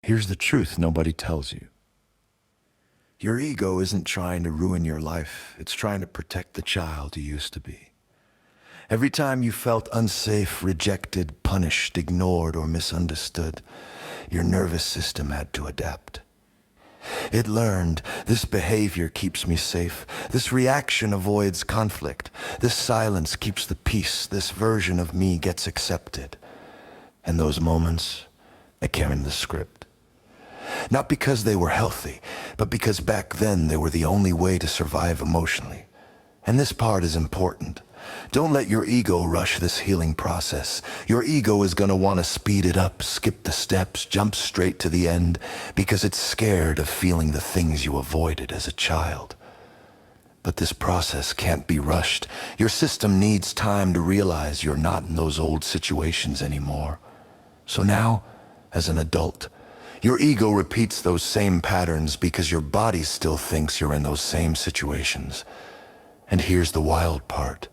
Here's the truth nobody tells you. Your ego isn't trying to ruin your life. It's trying to protect the child you used to be. Every time you felt unsafe, rejected, punished, ignored, or misunderstood, your nervous system had to adapt. It learned, this behavior keeps me safe. This reaction avoids conflict. This silence keeps the peace. This version of me gets accepted. And those moments became the script. Not because they were healthy, but because back then they were the only way to survive emotionally. And this part is important. Don't let your ego rush this healing process. Your ego is going to want to speed it up, skip the steps, jump straight to the end, because it's scared of feeling the things you avoided as a child. But this process can't be rushed. Your system needs time to realize you're not in those old situations anymore. So now, as an adult, your ego repeats those same patterns because your body still thinks you're in those same situations. And here's the wild part.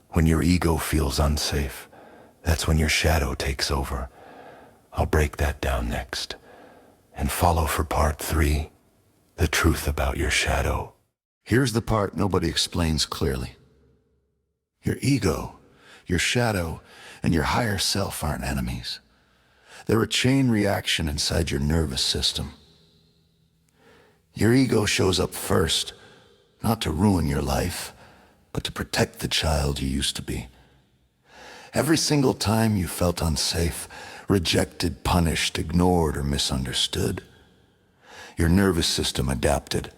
When your ego feels unsafe, that's when your shadow takes over. I'll break that down next. And follow for part 3, the truth about your shadow. Here's the part nobody explains clearly. Your ego, your shadow, and your higher self aren't enemies. They're a chain reaction inside your nervous system. Your ego shows up first, not to ruin your life, but to protect the child you used to be. Every single time you felt unsafe, rejected, punished, ignored, or misunderstood, your nervous system adapted.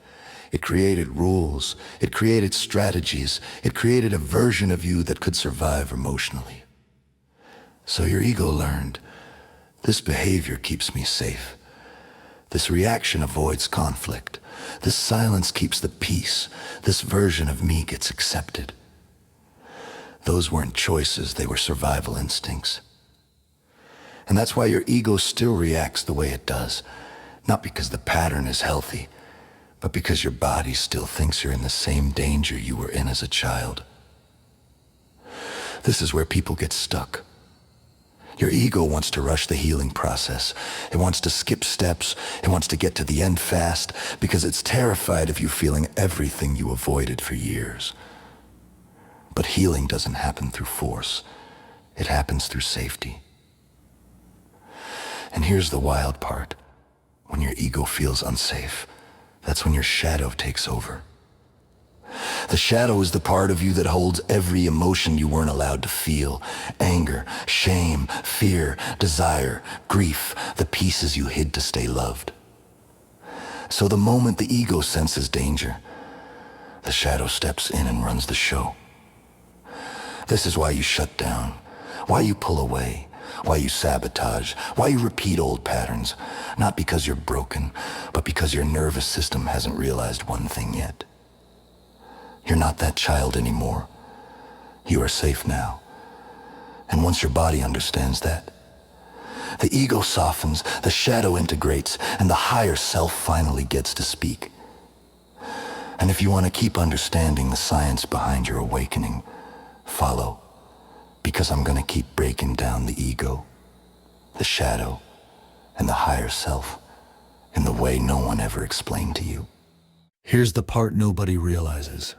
It created rules, it created strategies, it created a version of you that could survive emotionally. So your ego learned, this behavior keeps me safe. This reaction avoids conflict. This silence keeps the peace. This version of me gets accepted. Those weren't choices, they were survival instincts. And that's why your ego still reacts the way it does. Not because the pattern is healthy, but because your body still thinks you're in the same danger you were in as a child. This is where people get stuck. Your ego wants to rush the healing process. It wants to skip steps. It wants to get to the end fast because it's terrified of you feeling everything you avoided for years. But healing doesn't happen through force. It happens through safety. And here's the wild part. When your ego feels unsafe, that's when your shadow takes over. The shadow is the part of you that holds every emotion you weren't allowed to feel. Anger, shame, fear, desire, grief, the pieces you hid to stay loved. So the moment the ego senses danger, the shadow steps in and runs the show. This is why you shut down, why you pull away, why you sabotage, why you repeat old patterns. Not because you're broken, but because your nervous system hasn't realized one thing yet. You're not that child anymore. You are safe now. And once your body understands that, the ego softens, the shadow integrates, and the higher self finally gets to speak. And if you want to keep understanding the science behind your awakening, follow, because I'm going to keep breaking down the ego, the shadow, and the higher self in the way no one ever explained to you. Here's the part nobody realizes.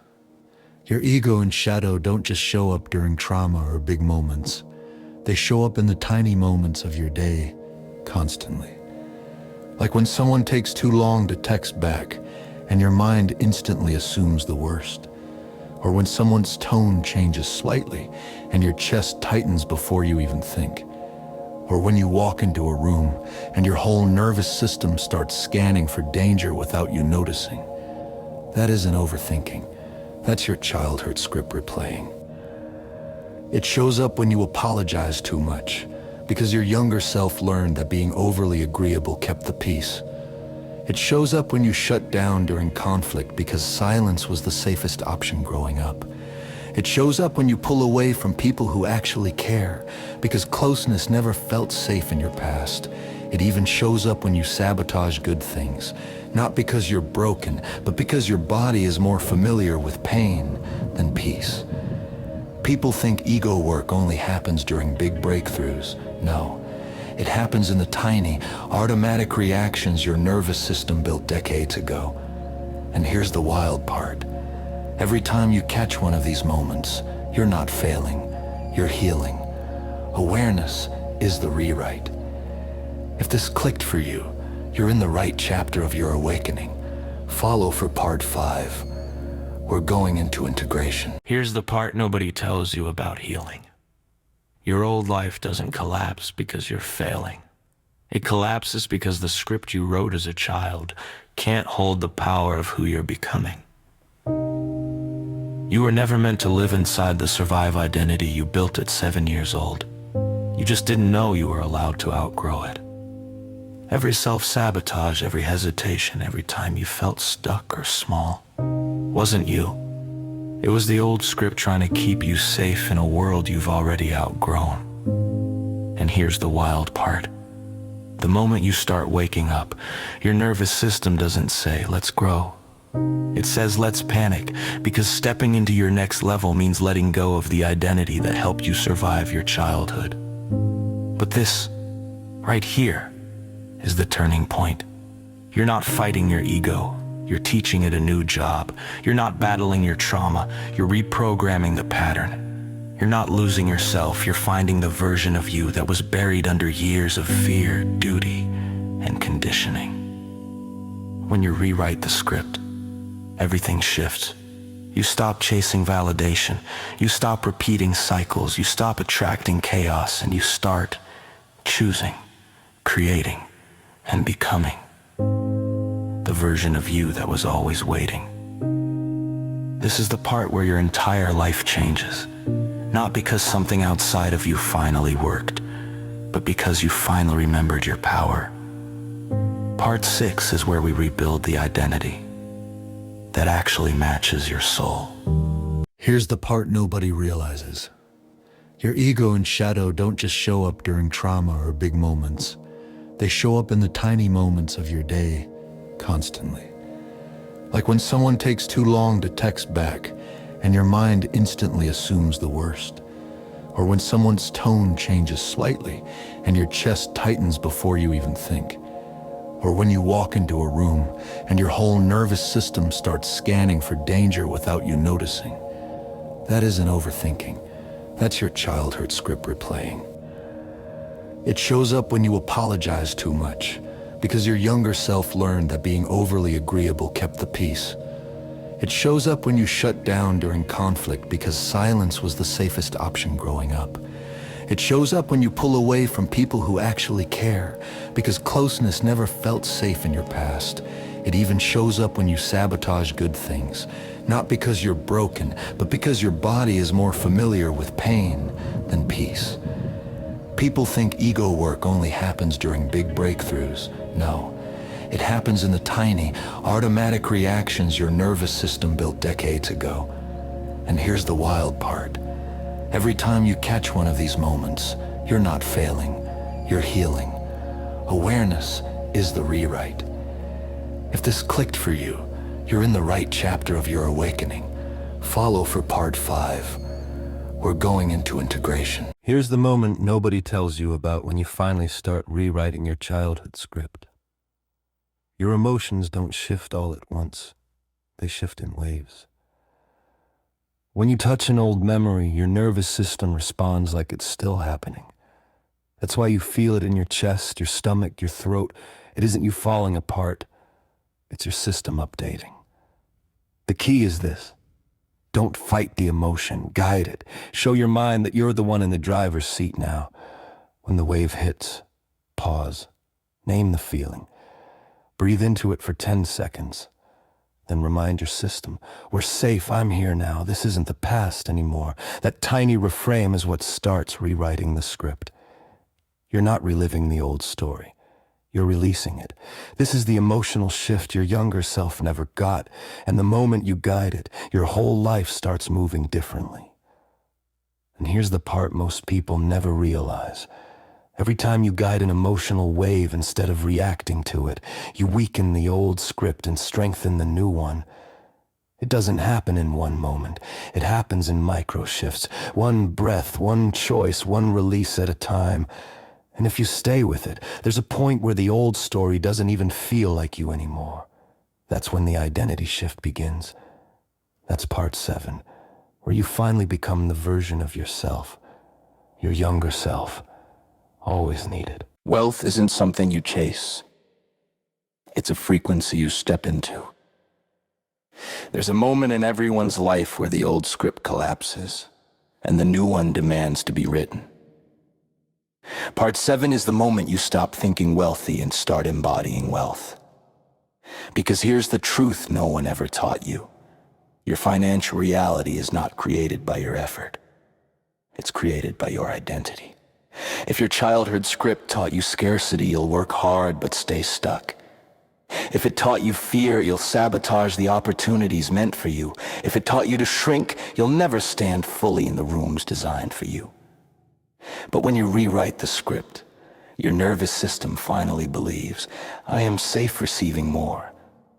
Your ego and shadow don't just show up during trauma or big moments. They show up in the tiny moments of your day, constantly. Like when someone takes too long to text back, and your mind instantly assumes the worst. Or when someone's tone changes slightly, and your chest tightens before you even think. Or when you walk into a room, and your whole nervous system starts scanning for danger without you noticing. That isn't overthinking. That's your childhood script replaying. It shows up when you apologize too much, because your younger self learned that being overly agreeable kept the peace. It shows up when you shut down during conflict because silence was the safest option growing up. It shows up when you pull away from people who actually care, because closeness never felt safe in your past. It even shows up when you sabotage good things, not because you're broken, but because your body is more familiar with pain than peace. People think ego work only happens during big breakthroughs. No, It happens in the tiny, automatic reactions your nervous system built decades ago. And here's the wild part. Every time you catch one of these moments, you're not failing, you're healing. Awareness is the rewrite. If this clicked for you, you're in the right chapter of your awakening. Follow for part 5. We're going into integration. Here's the part nobody tells you about healing. Your old life doesn't collapse because you're failing. It collapses because the script you wrote as a child can't hold the power of who you're becoming. You were never meant to live inside the survive identity you built at 7 years old. You just didn't know you were allowed to outgrow it. Every self-sabotage, every hesitation, every time you felt stuck or small, wasn't you. It was the old script trying to keep you safe in a world you've already outgrown. And here's the wild part. The moment you start waking up, your nervous system doesn't say, let's grow. It says, let's panic, because stepping into your next level means letting go of the identity that helped you survive your childhood. But this, right here, is the turning point. You're not fighting your ego. You're teaching it a new job. You're not battling your trauma. You're reprogramming the pattern. You're not losing yourself. You're finding the version of you that was buried under years of fear, duty, and conditioning. When you rewrite the script, everything shifts. You stop chasing validation. You stop repeating cycles. You stop attracting chaos, and you start choosing, creating, and becoming the version of you that was always waiting. This is the part where your entire life changes, not because something outside of you finally worked, but because you finally remembered your power. Part 6 is where we rebuild the identity that actually matches your soul. Here's the part nobody realizes. Your ego and shadow don't just show up during trauma or big moments. They show up in the tiny moments of your day, constantly. Like when someone takes too long to text back and your mind instantly assumes the worst. Or when someone's tone changes slightly and your chest tightens before you even think. Or when you walk into a room and your whole nervous system starts scanning for danger without you noticing. That isn't overthinking. That's your childhood script replaying. It shows up when you apologize too much, because your younger self learned that being overly agreeable kept the peace. It shows up when you shut down during conflict because silence was the safest option growing up. It shows up when you pull away from people who actually care, because closeness never felt safe in your past. It even shows up when you sabotage good things, not because you're broken, but because your body is more familiar with pain than peace. People think ego work only happens during big breakthroughs. No, it happens in the tiny, automatic reactions your nervous system built decades ago. And here's the wild part. Every time you catch one of these moments, you're not failing, you're healing. Awareness is the rewrite. If this clicked for you, you're in the right chapter of your awakening. Follow for part 5. We're going into integration. Here's the moment nobody tells you about when you finally start rewriting your childhood script. Your emotions don't shift all at once. They shift in waves. When you touch an old memory, your nervous system responds like it's still happening. That's why you feel it in your chest, your stomach, your throat. It isn't you falling apart. It's your system updating. The key is this. Don't fight the emotion. Guide it. Show your mind that you're the one in the driver's seat now. When the wave hits, pause. Name the feeling. Breathe into it for 10 seconds. Then remind your system, we're safe, I'm here now. This isn't the past anymore. That tiny reframe is what starts rewriting the script. You're not reliving the old story. You're releasing it. This is the emotional shift your younger self never got, and the moment you guide it, your whole life starts moving differently. And here's the part most people never realize. Every time you guide an emotional wave instead of reacting to it, you weaken the old script and strengthen the new one. It doesn't happen in one moment. It happens in micro shifts. One breath, one choice, one release at a time. And if you stay with it, there's a point where the old story doesn't even feel like you anymore. That's when the identity shift begins. That's part 7, where you finally become the version of yourself, your younger self, always needed. Wealth isn't something you chase. It's a frequency you step into. There's a moment in everyone's life where the old script collapses and the new one demands to be written. Part 7 is the moment you stop thinking wealthy and start embodying wealth. Because here's the truth no one ever taught you. Your financial reality is not created by your effort. It's created by your identity. If your childhood script taught you scarcity, you'll work hard but stay stuck. If it taught you fear, you'll sabotage the opportunities meant for you. If it taught you to shrink, you'll never stand fully in the rooms designed for you. But when you rewrite the script, your nervous system finally believes, I am safe receiving more.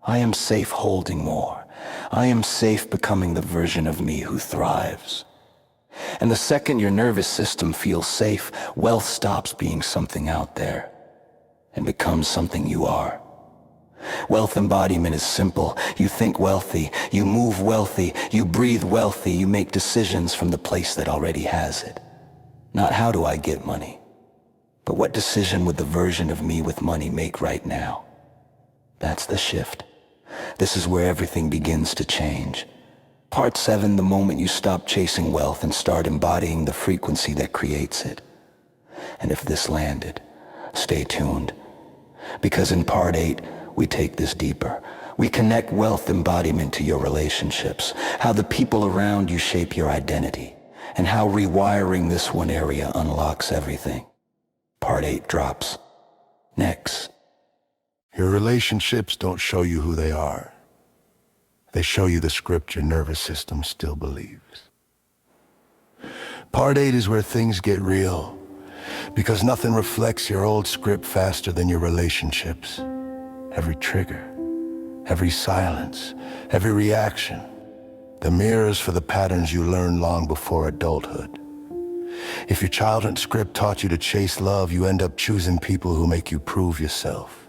I am safe holding more. I am safe becoming the version of me who thrives. And the second your nervous system feels safe, wealth stops being something out there and becomes something you are. Wealth embodiment is simple. You think wealthy, you move wealthy, you breathe wealthy, you make decisions from the place that already has it. Not how do I get money, but what decision would the version of me with money make right now? That's the shift. This is where everything begins to change. Part 7, the moment you stop chasing wealth and start embodying the frequency that creates it. And if this landed, stay tuned. Because in Part 8, we take this deeper. We connect wealth embodiment to your relationships, how the people around you shape your identity, and how rewiring this one area unlocks everything. Part 8 drops. Next. Your relationships don't show you who they are. They show you the script your nervous system still believes. Part 8 is where things get real, because nothing reflects your old script faster than your relationships. Every trigger, every silence, every reaction, the mirrors for the patterns you learned long before adulthood. If your childhood script taught you to chase love, you end up choosing people who make you prove yourself.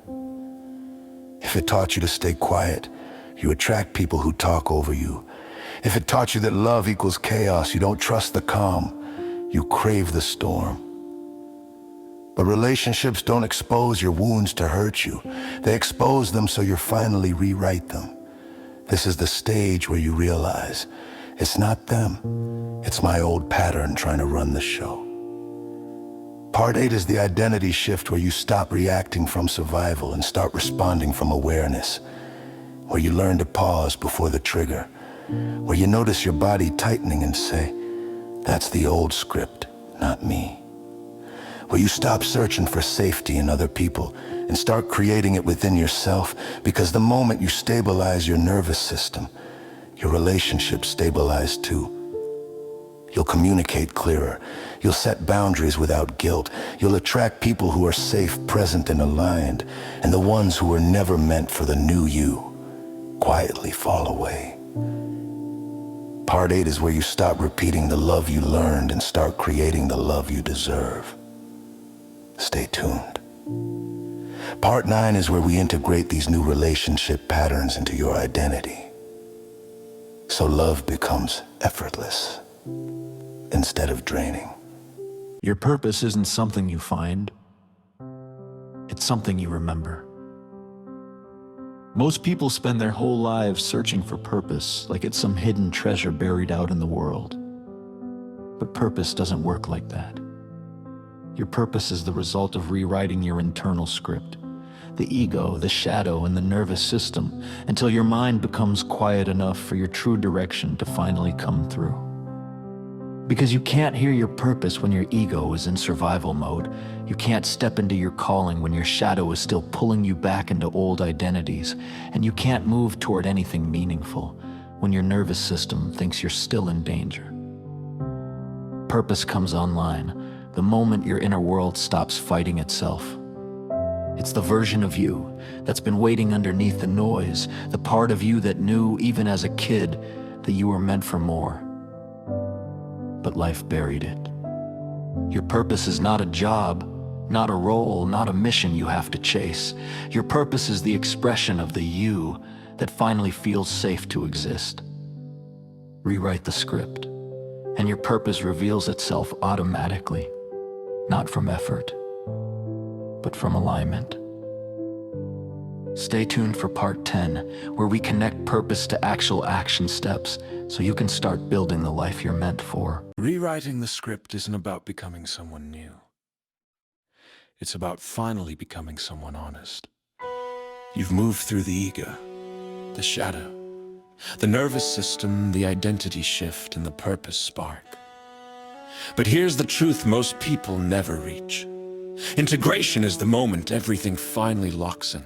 If it taught you to stay quiet, you attract people who talk over you. If it taught you that love equals chaos, you don't trust the calm, you crave the storm. But relationships don't expose your wounds to hurt you. They expose them so you finally rewrite them. This is the stage where you realize, it's not them, it's my old pattern trying to run the show. Part 8 is the identity shift where you stop reacting from survival and start responding from awareness, where you learn to pause before the trigger, where you notice your body tightening and say, that's the old script, not me. Where you stop searching for safety in other people and start creating it within yourself, because the moment you stabilize your nervous system, your relationships stabilize too. You'll communicate clearer. You'll set boundaries without guilt. You'll attract people who are safe, present, and aligned, and the ones who were never meant for the new you quietly fall away. Part 8 is where you stop repeating the love you learned and start creating the love you deserve. Stay tuned. Part 9 is where we integrate these new relationship patterns into your identity, so love becomes effortless instead of draining. Your purpose isn't something you find. It's something you remember. Most people spend their whole lives searching for purpose, like it's some hidden treasure buried out in the world. But purpose doesn't work like that. Your purpose is the result of rewriting your internal script, the ego, the shadow, and the nervous system, until your mind becomes quiet enough for your true direction to finally come through. Because you can't hear your purpose when your ego is in survival mode. You can't step into your calling when your shadow is still pulling you back into old identities. And you can't move toward anything meaningful when your nervous system thinks you're still in danger. Purpose comes online the moment your inner world stops fighting itself. It's the version of you that's been waiting underneath the noise, the part of you that knew, even as a kid, that you were meant for more. But life buried it. Your purpose is not a job, Not a role, not a mission you have to chase. Your purpose is the expression of the you that finally feels safe to exist. Rewrite the script, and your purpose reveals itself automatically, not from effort, but from alignment. Stay tuned for part 10, where we connect purpose to actual action steps so you can start building the life you're meant for. Rewriting the script isn't about becoming someone new. It's about finally becoming someone honest. You've moved through the ego, the shadow, the nervous system, the identity shift, and the purpose spark. But here's the truth most people never reach. Integration is the moment everything finally locks in.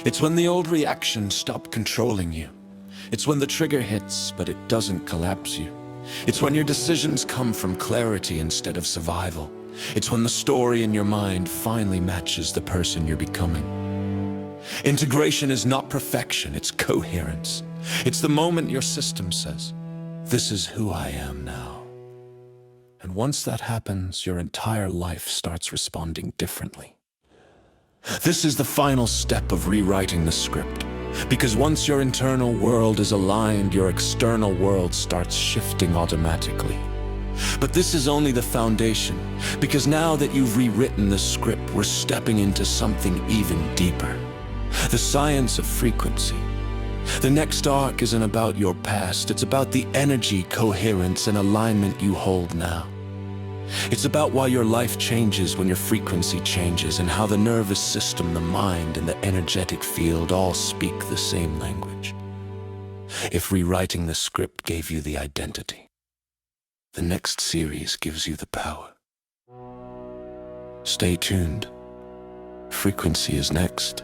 It's when the old reactions stop controlling you. It's when the trigger hits, but it doesn't collapse you. It's when your decisions come from clarity instead of survival. It's when the story in your mind finally matches the person you're becoming. Integration is not perfection, it's coherence. It's the moment your system says, "This is who I am now." And once that happens, your entire life starts responding differently. This is the final step of rewriting the script, because once your internal world is aligned, your external world starts shifting automatically. But this is only the foundation, because now that you've rewritten the script, we're stepping into something even deeper. The science of frequency. The next arc isn't about your past, it's about the energy, coherence, and alignment you hold now. It's about why your life changes when your frequency changes, and how the nervous system, the mind, and the energetic field all speak the same language. If rewriting the script gave you the identity, the next series gives you the power. Stay tuned. Frequency is next.